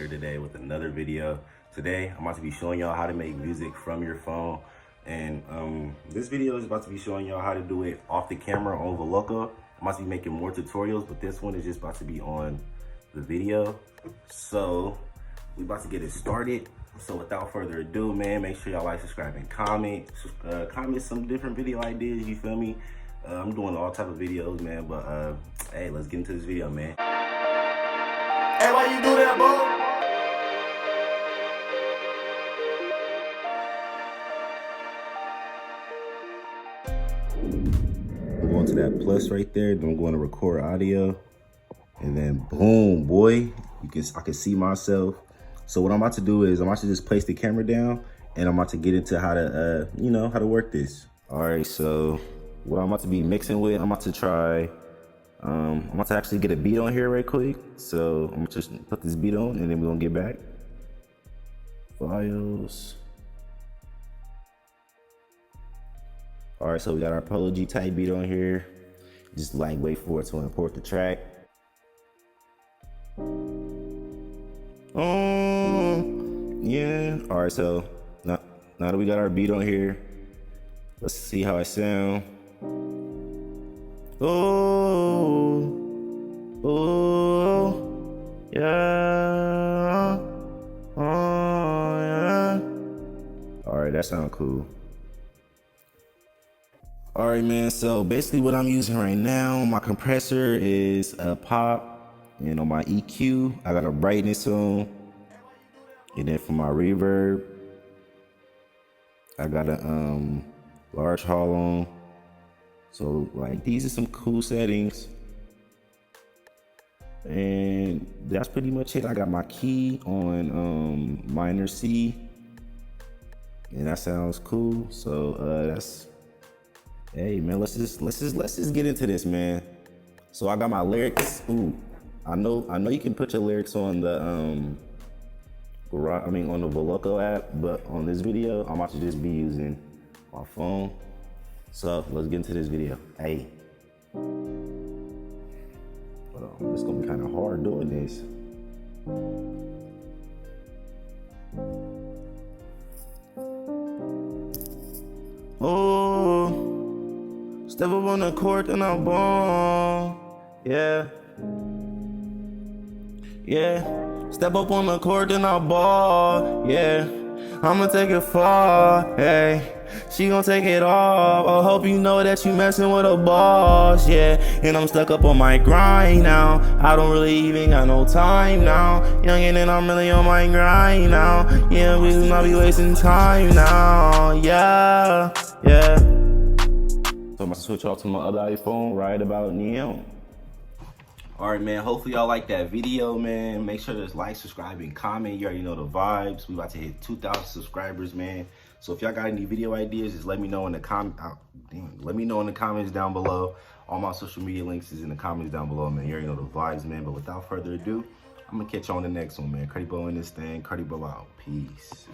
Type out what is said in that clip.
here today with another video. Today I'm about to be showing y'all how to make music from your phone, and this video is about to be showing y'all how to do it off the camera on VOLOCO. I'm about to be making more tutorials, but this one is just about to be on the video. So we about to get it started. So without further ado, man, make sure y'all like, subscribe, and comment. Comment some different video ideas, you feel me? I'm doing all type of videos, man, but hey, let's get into this video, man. Hey, why you do that, bro? I'm going to that plus right there, then I'm going to record audio, and then boom, boy, I can see myself. So what I'm about to do is I'm about to just place the camera down, and I'm about to get into how to, how to work this. All right, so what I'm about to be mixing with, I'm about to try, I'm about to actually get a beat on here right quick. So I'm gonna just put this beat on, and then we're gonna get back. Files. All right, so we got our Polo G type beat on here. Just like wait for it to import the track. Yeah. All right, so now that we got our beat on here, let's see how it sound. Oh, yeah. Oh, yeah. All right, that sounds cool. All right, man, so basically what I'm using right now, my compressor is a pop, and on my EQ, I got a brightness on. And then for my reverb, I got a large hall on. So like these are some cool settings. And that's pretty much it. I got my key on minor C. And that sounds cool. So that's, hey man, let's just get into this, man. So I got my lyrics. Ooh, I know you can put your lyrics on the on the VOLOCO app, but on this video, I'm about to just be using my phone. So let's get into this video. Hey, hold on, it's gonna be kind of hard doing this. Oh, step up on the court and I'm ball. Yeah. Yeah. Step up on the court and I'll ball, yeah. I'ma take it far, hey. She gon' take it off. I hope you know that you messing with a boss, yeah. And I'm stuck up on my grind now. I don't really even got no time now. Youngin' and I'm really on my grind now. Yeah, we will not be wasting time now, yeah, yeah. So I'm about to switch off to my other iPhone right about now. All right, man, hopefully y'all like that video, man. Make sure to like, subscribe, and comment. You already know the vibes. We about to hit 2,000 subscribers, man. So if y'all got any video ideas, just let me know in the comments down below. All my social media links is in the comments down below, man. You already know the vibes, man. But without further ado, I'm gonna catch you on the next one, man. Curtybo in this thing. Curtybo out. Peace.